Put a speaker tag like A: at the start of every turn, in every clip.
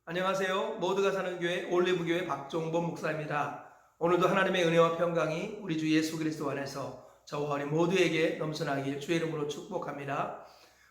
A: 안녕하세요. 모두가 사는 교회 올리브교회 박종범 목사입니다. 오늘도 하나님의 은혜와 평강이 우리 주 예수 그리스도 안에서 저와 우리 모두에게 넘쳐나길 주의 이름으로 축복합니다.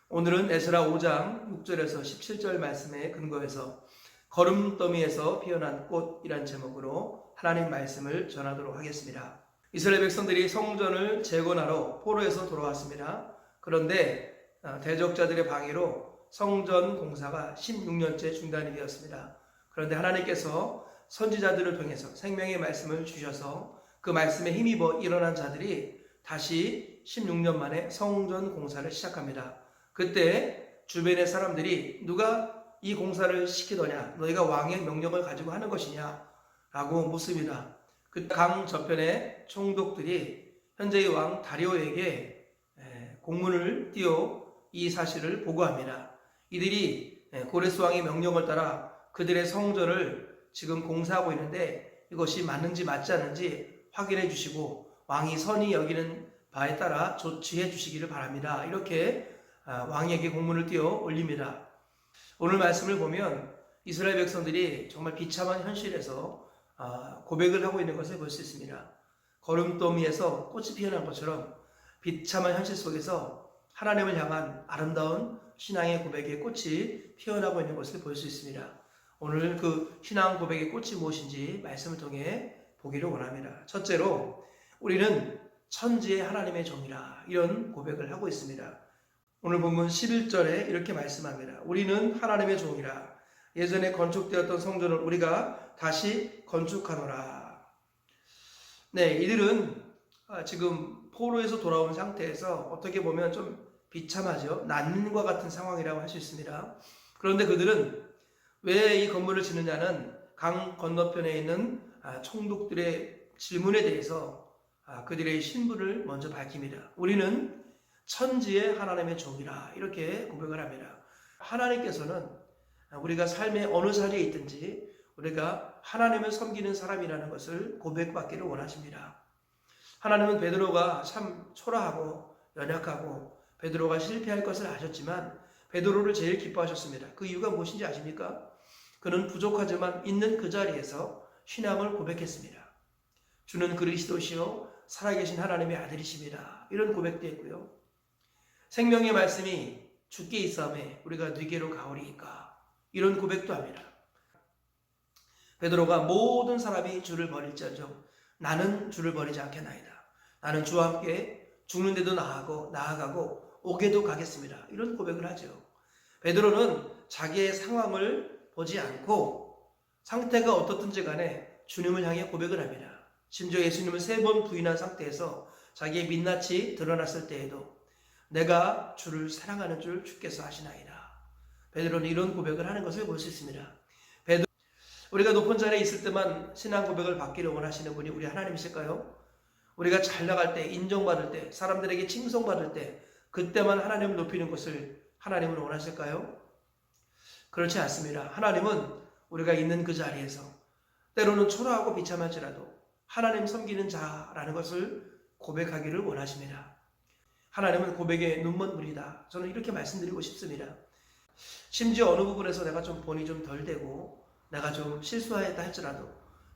A: 오늘은 에스라 5장 6절에서 17절 말씀에 근거해서 거름더미에서 피어난 꽃이란 제목으로 하나님 말씀을 전하도록 하겠습니다. 이스라엘 백성들이 성전을 재건하러 포로에서 돌아왔습니다. 그런데 대적자들의 방해로 성전 공사가 16년째 중단이 되었습니다. 그런데 하나님께서 선지자들을 통해서 생명의 말씀을 주셔서 그 말씀에 힘입어 일어난 자들이 다시 16년 만에 성전 공사를 시작합니다. 그때 주변의 사람들이 누가 이 공사를 시키더냐, 너희가 왕의 명령을 가지고 하는 것이냐 라고 묻습니다. 그 강 저편의 총독들이 현재의 왕 다리오에게 공문을 띄워 이 사실을 보고합니다. 이들이 고레스 왕의 명령을 따라 그들의 성전을 지금 공사하고 있는데 이것이 맞는지 맞지 않는지 확인해 주시고 왕이 선히 여기는 바에 따라 조치해 주시기를 바랍니다. 이렇게 왕에게 공문을 띄워 올립니다. 오늘 말씀을 보면 이스라엘 백성들이 정말 비참한 현실에서 고백을 하고 있는 것을 볼 수 있습니다. 거름더미에서 꽃이 피어난 것처럼 비참한 현실 속에서 하나님을 향한 아름다운 신앙의 고백의 꽃이 피어나고 있는 것을 볼 수 있습니다. 오늘 그 신앙 고백의 꽃이 무엇인지 말씀을 통해 보기를 원합니다. 첫째로 우리는 천지의 하나님의 종이라, 이런 고백을 하고 있습니다. 오늘 본문 11절에 이렇게 말씀합니다. 우리는 하나님의 종이라. 예전에 건축되었던 성전을 우리가 다시 건축하노라. 네, 이들은 지금 포로에서 돌아온 상태에서 어떻게 보면 좀 비참하죠. 난민과 같은 상황이라고 할 수 있습니다. 그런데 그들은 왜 이 건물을 짓느냐는 강 건너편에 있는 총독들의 질문에 대해서 그들의 신분을 먼저 밝힙니다. 우리는 천지의 하나님의 종이라, 이렇게 고백을 합니다. 하나님께서는 우리가 삶의 어느 자리에 있든지 우리가 하나님을 섬기는 사람이라는 것을 고백받기를 원하십니다. 하나님은 베드로가 참 초라하고 연약하고 베드로가 실패할 것을 아셨지만 베드로를 제일 기뻐하셨습니다. 그 이유가 무엇인지 아십니까? 그는 부족하지만 있는 그 자리에서 신앙을 고백했습니다. 주는 그리스도시요 살아계신 하나님의 아들이십니다. 이런 고백도 했고요. 생명의 말씀이 주께 있사오매 우리가 네게로 가오리이까, 이런 고백도 합니다. 베드로가 모든 사람이 주를 버릴지언정 나는 주를 버리지 않겠나이다. 나는 주와 함께 죽는데도 나아가고 오게도 가겠습니다. 이런 고백을 하죠. 베드로는 자기의 상황을 보지 않고 상태가 어떻든지 간에 주님을 향해 고백을 합니다. 심지어 예수님을 3번 부인한 상태에서 자기의 민낯이 드러났을 때에도 내가 주를 사랑하는 줄 주께서 아시나이다. 베드로는 이런 고백을 하는 것을 볼 수 있습니다. 우리가 높은 자리에 있을 때만 신앙 고백을 받기를 원하시는 분이 우리 하나님이실까요? 우리가 잘 나갈 때, 인정받을 때, 사람들에게 칭송받을 때 그때만 하나님을 높이는 것을 하나님은 원하실까요? 그렇지 않습니다. 하나님은 우리가 있는 그 자리에서 때로는 초라하고 비참할지라도 하나님 섬기는 자라는 것을 고백하기를 원하십니다. 하나님은 고백의 눈먼 분이다. 저는 이렇게 말씀드리고 싶습니다. 심지어 어느 부분에서 내가 좀 본이 좀 덜 되고 내가 좀 실수했다 할지라도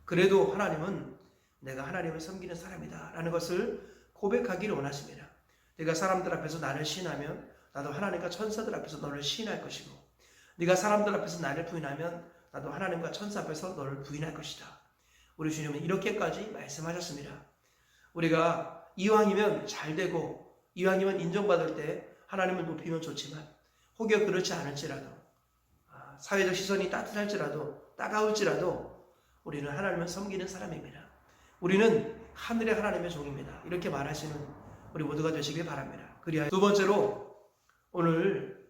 A: 그래도 하나님은 내가 하나님을 섬기는 사람이다 라는 것을 고백하기를 원하십니다. 네가 사람들 앞에서 나를 시인하면 나도 하나님과 천사들 앞에서 너를 시인할 것이고, 네가 사람들 앞에서 나를 부인하면 나도 하나님과 천사 앞에서 너를 부인할 것이다. 우리 주님은 이렇게까지 말씀하셨습니다. 우리가 이왕이면 잘 되고 이왕이면 인정받을 때 하나님을 높이면 좋지만 혹여 그렇지 않을지라도 사회적 시선이 따뜻할지라도 따가울지라도 우리는 하나님을 섬기는 사람입니다. 우리는 하늘의 하나님의 종입니다. 이렇게 말하시는 우리 모두가 되시길 바랍니다. 그리하여 두 번째로 오늘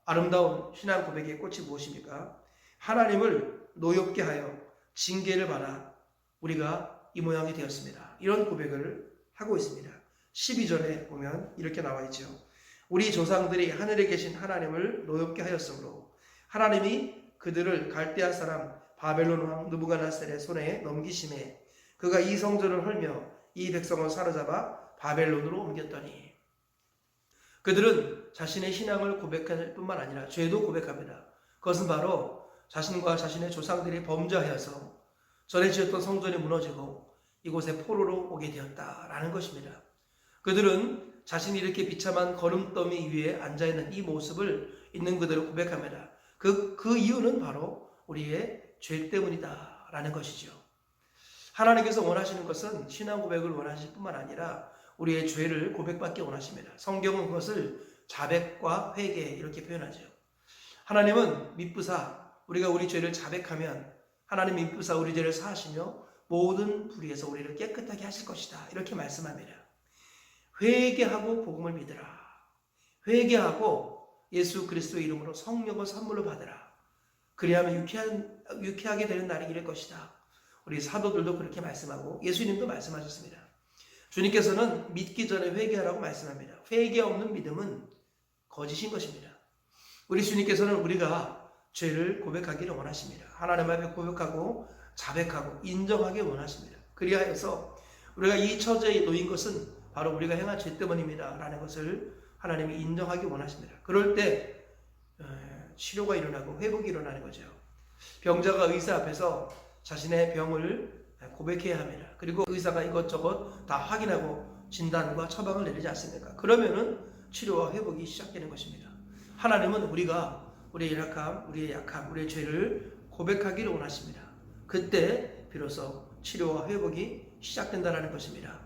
A: 아름다운 신앙 고백의 꽃이 무엇입니까? 하나님을 노엽게 하여 징계를 받아 우리가 이 모양이 되었습니다. 이런 고백을 하고 있습니다. 12절에 보면 이렇게 나와 있죠. 우리 조상들이 하늘에 계신 하나님을 노엽게 하였으므로 하나님이 그들을 갈대아 사람 바벨론 왕 느부갓네살의 손에 넘기심에 그가 이 성전을 헐며 이 백성을 사로잡아 바벨론으로 옮겼더니, 그들은 자신의 신앙을 고백할 뿐만 아니라 죄도 고백합니다. 그것은 바로 자신과 자신의 조상들이 범죄하여서 전에 지었던 성전이 무너지고 이곳에 포로로 오게 되었다라는 것입니다. 그들은 자신이 이렇게 비참한 거름더미 위에 앉아있는 이 모습을 있는 그대로 고백합니다. 그 이유는 바로 우리의 죄 때문이다라는 것이죠. 하나님께서 원하시는 것은 신앙 고백을 원하실 뿐만 아니라 우리의 죄를 고백받기 원하십니다. 성경은 그것을 자백과 회개 이렇게 표현하죠. 하나님은 미쁘사 우리가 우리 죄를 자백하면 하나님 미쁘사 우리 죄를 사하시며 모든 불의에서 우리를 깨끗하게 하실 것이다 이렇게 말씀합니다. 회개하고 복음을 믿으라. 회개하고 예수 그리스도의 이름으로 성령을 선물로 받으라. 그리하면 유쾌하게 되는 날이 이를 것이다. 우리 사도들도 그렇게 말씀하고 예수님도 말씀하셨습니다. 주님께서는 믿기 전에 회개하라고 말씀합니다. 회개 없는 믿음은 거짓인 것입니다. 우리 주님께서는 우리가 죄를 고백하기를 원하십니다. 하나님 앞에 고백하고 자백하고 인정하기 원하십니다. 그리하여서 우리가 이 처지에 놓인 것은 바로 우리가 행한 죄 때문입니다 라는 것을 하나님이 인정하기 원하십니다. 그럴 때 치료가 일어나고 회복이 일어나는 거죠. 병자가 의사 앞에서 자신의 병을 고백해야 합니다. 그리고 의사가 이것저것 다 확인하고 진단과 처방을 내리지 않습니까? 그러면은 치료와 회복이 시작되는 것입니다. 하나님은 우리가 우리의 약함, 우리의 죄를 고백하기를 원하십니다. 그때 비로소 치료와 회복이 시작된다는 것입니다.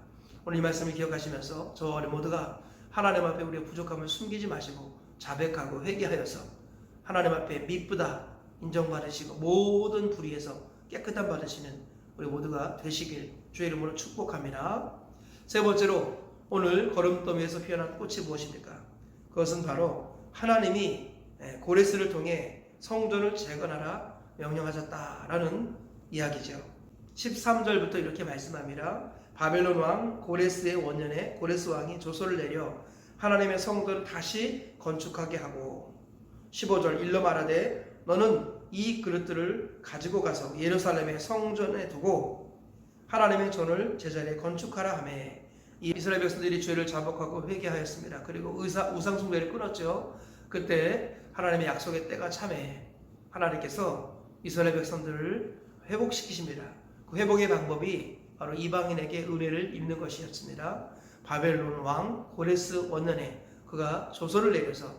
A: 오늘 이 말씀을 기억하시면서 저와 우리 모두가 하나님 앞에 우리의 부족함을 숨기지 마시고 자백하고 회개하여서 하나님 앞에 미쁘다 인정받으시고 모든 불의에서 깨끗함 받으시는 우리 모두가 되시길 주의 이름으로 축복합니다. 세 번째로 오늘 거름더미에서 피어난 꽃이 무엇입니까? 그것은 바로 하나님이 고레스를 통해 성전을 재건하라 명령하셨다라는 이야기죠. 13절부터 이렇게 말씀합니다. 바벨론 왕 고레스의 원년에 고레스 왕이 조서를 내려 하나님의 성전을 다시 건축하게 하고 15절 일러 말하되 너는 이 그릇들을 가지고 가서 예루살렘의 성전에 두고 하나님의 전을 제자리에 건축하라 하매 이 이스라엘 백성들이 죄를 자복하고 회개하였습니다. 그리고 우상 숭배를 끊었죠. 그때 하나님의 약속의 때가 참에 하나님께서 이스라엘 백성들을 회복시키십니다. 그 회복의 방법이 바로 이방인에게 은혜를 입는 것이었습니다. 바벨론 왕 고레스 원년에 그가 조서를 내려서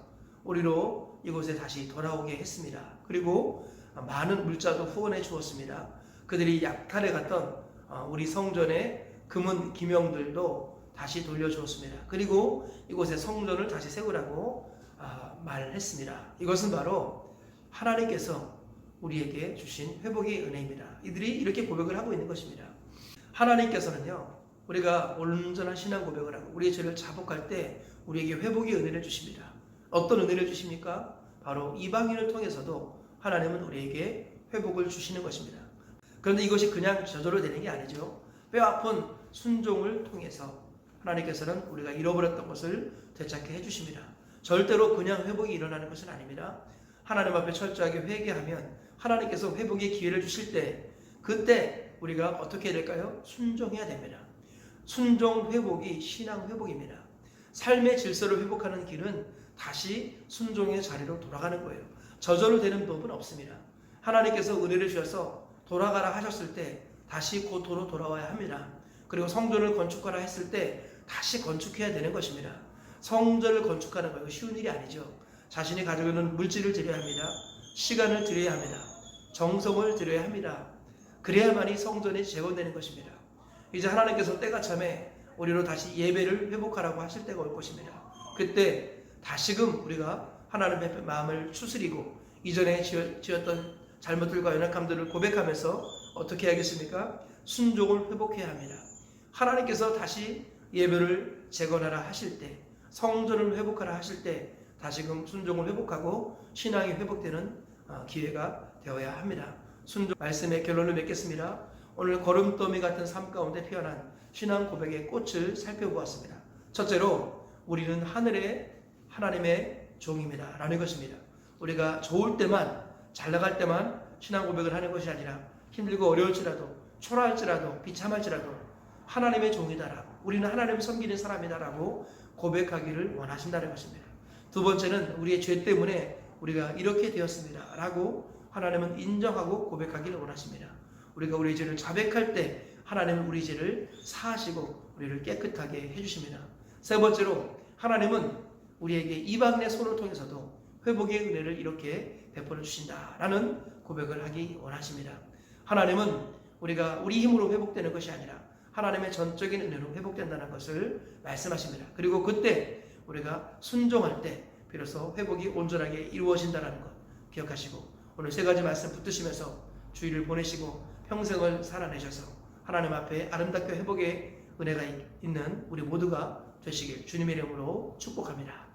A: 우리로 이곳에 다시 돌아오게 했습니다. 그리고 많은 물자도 후원해 주었습니다. 그들이 약탈해 갔던 우리 성전의 금은 기명들도 다시 돌려주었습니다. 그리고 이곳에 성전을 다시 세우라고 말을 했습니다. 이것은 바로 하나님께서 우리에게 주신 회복의 은혜입니다. 이들이 이렇게 고백을 하고 있는 것입니다. 하나님께서는요, 우리가 온전한 신앙 고백을 하고 우리의 죄를 자복할 때 우리에게 회복의 은혜를 주십니다. 어떤 은혜를 주십니까? 바로 이방인을 통해서도 하나님은 우리에게 회복을 주시는 것입니다. 그런데 이것이 그냥 저절로 되는 게 아니죠. 뼈아픈 순종을 통해서 하나님께서는 우리가 잃어버렸던 것을 되찾게 해주십니다. 절대로 그냥 회복이 일어나는 것은 아닙니다. 하나님 앞에 철저하게 회개하면 하나님께서 회복의 기회를 주실 때 그때 우리가 어떻게 해야 될까요? 순종해야 됩니다. 순종 회복이 신앙 회복입니다. 삶의 질서를 회복하는 길은 다시 순종의 자리로 돌아가는 거예요. 저절로 되는 법은 없습니다. 하나님께서 은혜를 주셔서 돌아가라 하셨을 때 다시 그 도로 돌아와야 합니다. 그리고 성전을 건축하라 했을 때 다시 건축해야 되는 것입니다. 성전을 건축하는 거 쉬운 일이 아니죠. 자신이 가지고 있는 물질을 드려야 합니다. 시간을 드려야 합니다. 정성을 드려야 합니다. 그래야만이 성전이 재건되는 것입니다. 이제 하나님께서 때가 참에 우리로 다시 예배를 회복하라고 하실 때가 올 것입니다. 그때 다시금 우리가 하나님의 마음을 추스리고 이전에 지었던 잘못들과 연약함들을 고백하면서 어떻게 해야겠습니까? 순종을 회복해야 합니다. 하나님께서 다시 예배를 재건하라 하실 때, 성전을 회복하라 하실 때 다시금 순종을 회복하고 신앙이 회복되는 기회가 되어야 합니다. 순종 말씀의 결론을 맺겠습니다. 오늘 거름더미 같은 삶 가운데 피어난 신앙 고백의 꽃을 살펴보았습니다. 첫째로 우리는 하나님의 종입니다 라는 것입니다. 우리가 좋을 때만 잘 나갈 때만 신앙 고백을 하는 것이 아니라 힘들고 어려울지라도 초라할지라도 비참할지라도 하나님의 종이다라고 우리는 하나님을 섬기는 사람이다라고 고백하기를 원하신다는 것입니다. 두 번째는 우리의 죄 때문에 우리가 이렇게 되었습니다 라고 하나님은 인정하고 고백하기를 원하십니다. 우리가 우리 죄를 자백할 때 하나님은 우리 죄를 사하시고 우리를 깨끗하게 해주십니다. 세 번째로 하나님은 우리에게 이방인의 손을 통해서도 회복의 은혜를 이렇게 베풀어 주신다라는 고백을 하기 원하십니다. 하나님은 우리가 우리 힘으로 회복되는 것이 아니라 하나님의 전적인 은혜로 회복된다는 것을 말씀하십니다. 그리고 그때 우리가 순종할 때 비로소 회복이 온전하게 이루어진다는 것 기억하시고 오늘 세 가지 말씀 붙드시면서 주일을 보내시고 평생을 살아내셔서 하나님 앞에 아름답게 회복의 은혜가 있는 우리 모두가 되시길 주님의 이름으로 축복합니다.